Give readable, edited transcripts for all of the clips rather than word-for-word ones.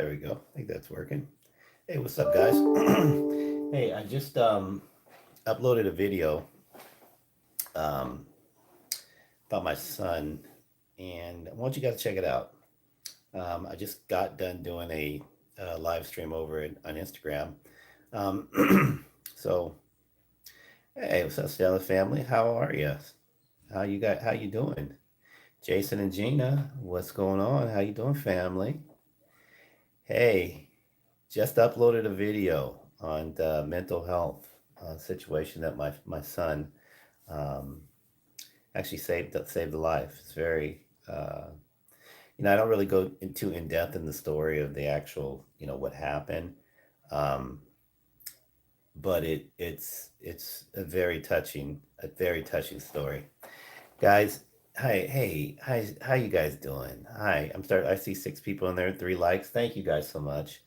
There we go. I think that's working. Hey, what's up, guys? Hey, I just uploaded a video um, about my son, and I want you guys to check it out. I just got done doing a live stream over on Instagram. So, hey, what's up, Stella family? How are you? How you got? How you doing? Jason and Gina, what's going on? How you doing, family? Hey, just uploaded a video on the mental health situation that my son um, actually saved a life. It's very I don't really go into in depth in the story of the actual what happened, um, but it's a very touching story, guys. Hi, hey, hi, how you guys doing? Hi, I see 6 people in there, 3 likes. Thank you guys so much.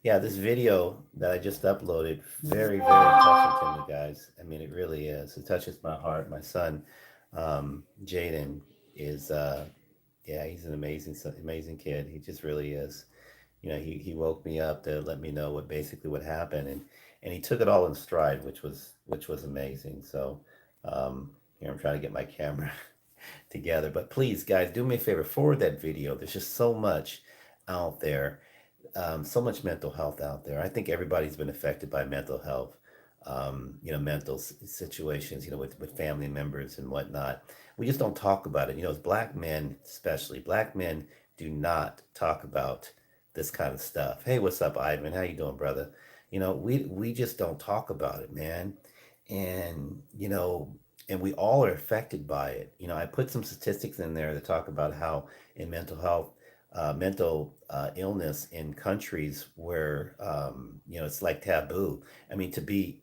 Yeah, this video that I just uploaded, very, very touching to me, guys. I mean, it really is. It touches my heart. My son, Jaden, is, yeah, he's an amazing kid. He just really is. He woke me up to let me know what happened, and he took it all in stride, which was amazing. So, here I'm trying to get my camera together. But please, guys, do me a favor, forward that video. There's just so much out there, so much mental health out there. I think everybody's been affected by mental health, mental situations, with family members and whatnot. We just don't talk about it. As black men, especially black men, do not talk about this kind of stuff. Hey, what's up, Ivan? How you doing, brother? We just don't talk about it, man. And and we all are affected by it. I put some statistics in there that talk about how in mental illness in countries where it's like taboo. I mean, to be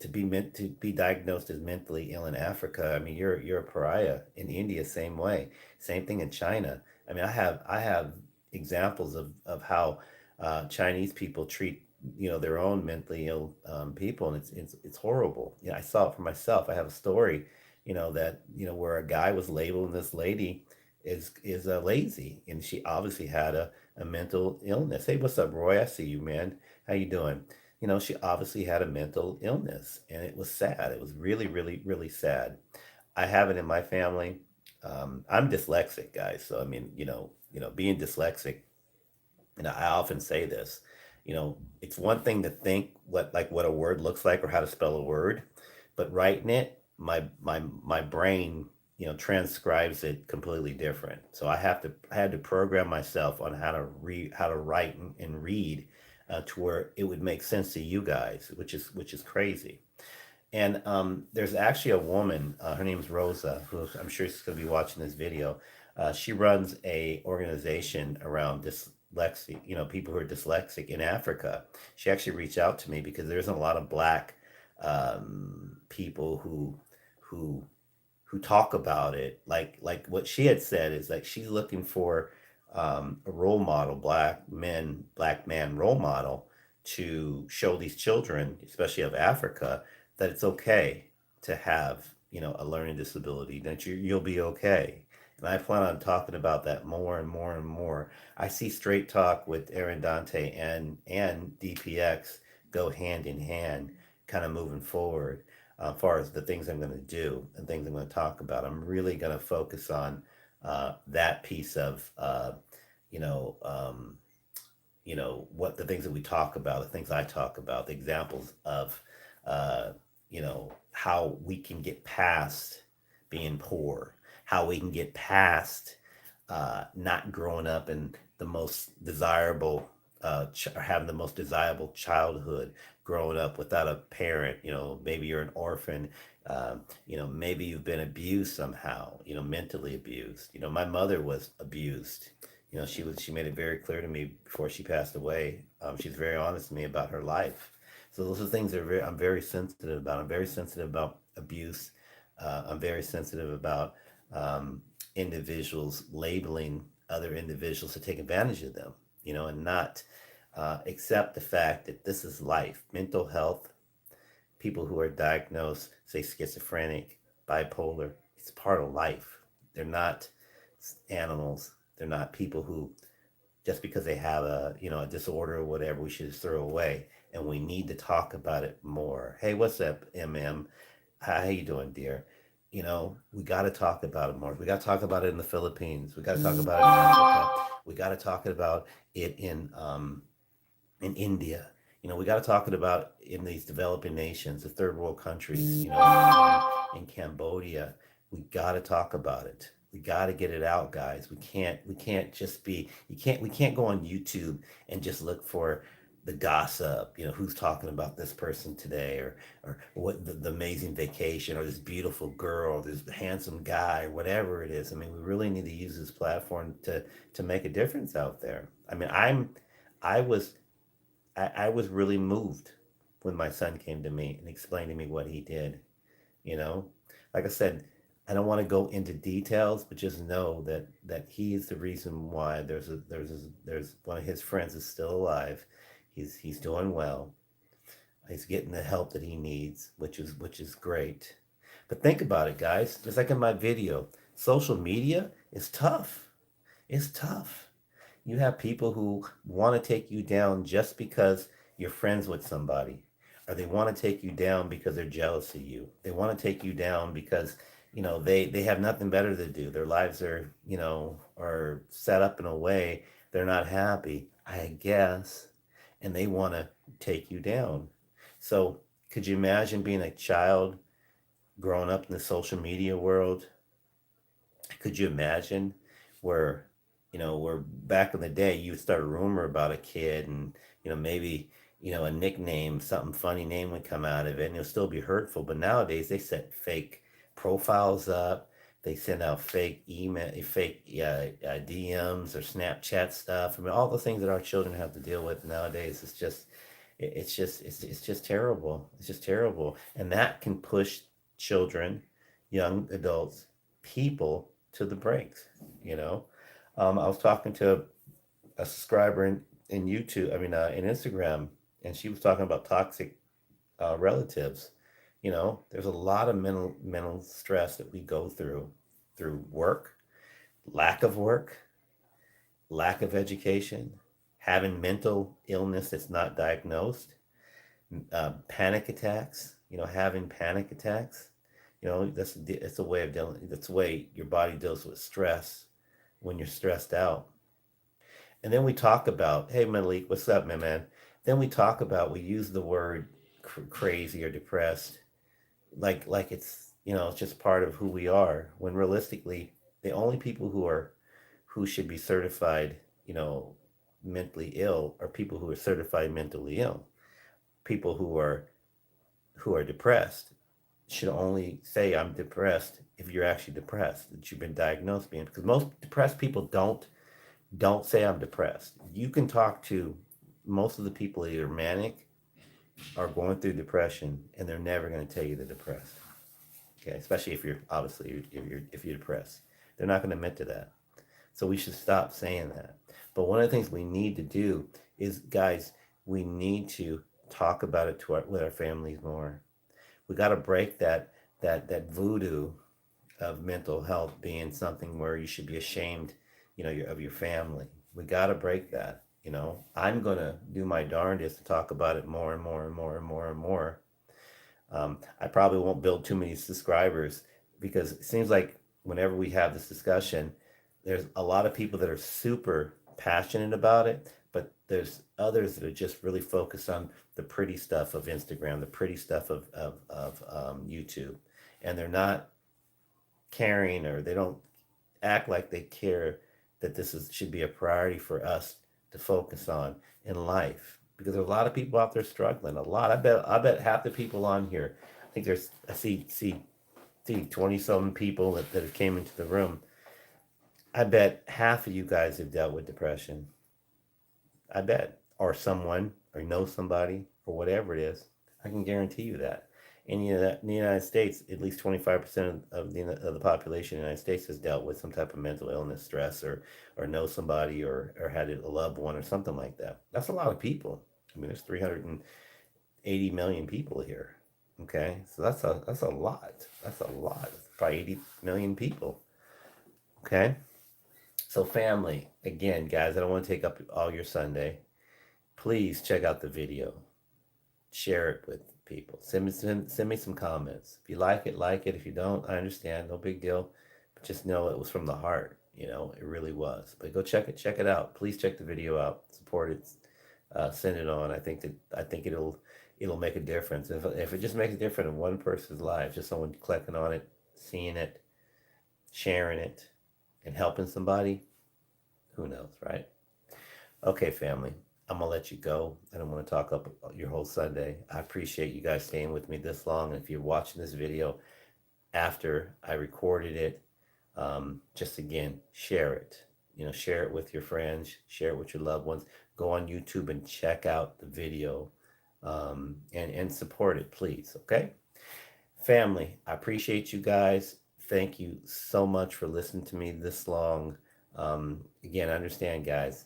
diagnosed as mentally ill in Africa, I mean, you're a pariah. In India, same way. Same thing in China. I mean, I have examples of how Chinese people treat their own mentally ill people, and it's horrible. I saw it for myself. I have a story, that where a guy was labeling this lady is lazy, and she obviously had a mental illness. Hey, what's up, Roy? I see you, man. How you doing? She obviously had a mental illness, and it was sad. It was really, really, really sad. I have it in my family. I'm dyslexic, guys. So I mean, being dyslexic, I often say this. It's one thing to think what a word looks like or how to spell a word, but writing it, my brain, transcribes it completely different. So I had to program myself on how to write and read, to where it would make sense to you guys, which is crazy. And there's actually a woman. Her name's Rosa, who I'm sure she's going to be watching this video. She runs a organization around dyslexia, people who are dyslexic in Africa. She actually reached out to me because there isn't a lot of black people who who talk about it. Like what she had said is like she's looking for a role model, black man role model, to show these children, especially of Africa, that it's okay to have a learning disability. That you'll be okay. And I plan on talking about that more and more and more. I see Straight Talk with Aaron Dante and DPX go hand in hand, kind of moving forward. As far as the things I'm going to do and things I'm going to talk about, I'm really going to focus on that piece of you know um, what the things that we talk about, the things I talk about, the examples of uh, how we can get past being poor, how we can get past not growing up in the most desirable, having the most desirable childhood, growing up without a parent. Maybe you're an orphan. Maybe you've been abused somehow. Mentally abused. My mother was abused. She made it very clear to me before she passed away. She's very honest with me about her life. So those are things that I'm very sensitive about. I'm very sensitive about abuse. I'm very sensitive about individuals labeling other individuals to take advantage of them, and not accept the fact that this is life. Mental health, people who are diagnosed, say schizophrenic, bipolar, it's part of life. They're not animals. They're not people who just because they have a disorder or whatever, we should just throw away. And we need to talk about it more. Hey, what's up, MM? How you doing, dear? We got to talk about it more. We got to talk about it in the Philippines. We got to talk about it in Africa. We got to talk about it in India. We got to talk about in these developing nations, the third world countries. In Cambodia. We got to talk about it. We got to get it out, guys. We can't just be. You can't. We can't go on YouTube and just look for the gossip. Who's talking about this person today, or what the amazing vacation, or this beautiful girl, this handsome guy, or whatever it is. I mean, we really need to use this platform to make a difference out there. I mean, I was I was really moved when my son came to me and explained to me what he did. You know, like I said, I don't want to go into details, but just know that he is the reason why there's one of his friends is still alive. He's doing well. He's getting the help that he needs, which is great. But think about it, guys. Just like in my video, social media is tough. It's tough. You have people who want to take you down just because you're friends with somebody, or they want to take you down because they're jealous of you. They want to take you down because they have nothing better to do. Their lives are set up in a way they're not happy, I guess, and they want to take you down. So could you imagine being a child growing up in the social media world? Could you imagine where, where back in the day you would start a rumor about a kid, and, maybe, a nickname, something funny name would come out of it and it'll still be hurtful. But nowadays they set fake profiles up. They send out fake email, fake DMs or Snapchat stuff. I mean, all the things that our children have to deal with nowadays. It's just terrible. It's just terrible, and that can push children, young adults, people to the brakes. You know, I was talking to a subscriber in YouTube. I mean, in Instagram, and she was talking about toxic relatives. There's a lot of mental stress that we go through work, lack of work, lack of education, having mental illness that's not diagnosed, panic attacks. Having panic attacks. That's a way of dealing. That's the way your body deals with stress when you're stressed out. And then we talk about, hey Malik, what's up, my man? Then we use the word crazy or depressed, like it's just part of who we are. When realistically, the only people who should be certified, mentally ill, are people who are certified mentally ill. People who are depressed should only say I'm depressed if you're actually depressed, that you've been diagnosed being, because most depressed people don't say I'm depressed. You can talk to most of the people that are manic are going through depression, and they're never going to tell you they're depressed. Okay, especially if you're obviously if you're depressed, they're not going to admit to that. So we should stop saying that. But one of the things we need to do is, guys, we need to talk about it with our families more. We got to break that voodoo of mental health being something where you should be ashamed, of your family. We got to break that. I'm gonna do my darndest to talk about it more and more and more and more and more. I probably won't build too many subscribers, because it seems like whenever we have this discussion, there's a lot of people that are super passionate about it, but there's others that are just really focused on the pretty stuff of Instagram, the pretty stuff of YouTube, and they're not caring, or they don't act like they care that should be a priority for us to focus on in life, because there's a lot of people out there struggling. A lot. I bet half the people on here. I think I see 20 some people that have came into the room. I bet half of you guys have dealt with depression. I bet, or someone, or know somebody, or whatever it is. I can guarantee you that. In the United States, at least 25% of the population in the United States has dealt with some type of mental illness, stress, or know somebody, or had a loved one, or something like that. That's a lot of people. I mean, there's 380 million people here. Okay, so that's a lot. That's a lot. Probably 80 million people. Okay, So family, again, guys, I don't want to take up all your Sunday. Please check out the video. Share it with people. Send me some comments. If you like it. If you don't, I understand. No big deal. But just know it was from the heart. It really was. But go check it out. Please check the video out. Support it. Send it on. I think it'll make a difference. If it just makes a difference in one person's life, just someone clicking on it, seeing it, sharing it, and helping somebody, who knows, right? Okay, family. I'm gonna let you go. I don't want to talk up your whole Sunday. I appreciate you guys staying with me this long. And if you're watching this video after I recorded it, just again, share it. Share it with your friends, share it with your loved ones. Go on YouTube and check out the video, and support it, please. Okay, family. I appreciate you guys. Thank you so much for listening to me this long. Again, I understand, guys.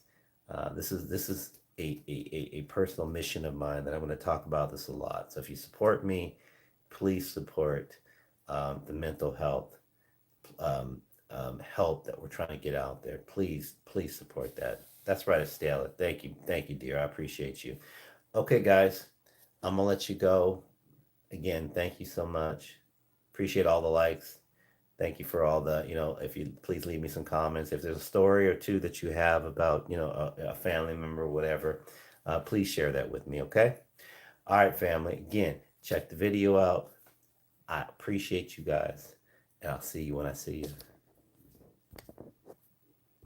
This is a personal mission of mine that I'm going to talk about this a lot. So if you support me, please support the mental health help that we're trying to get out there. Please support that. That's right, Estella. Thank you, dear. I appreciate you. Okay, guys, I'm gonna let you go. Again, thank you so much. Appreciate all the likes. Thank you for all if you please leave me some comments. If there's a story or two that you have about, a family member or whatever, please share that with me, okay? All right, family. Again, check the video out. I appreciate you guys, and I'll see you when I see you.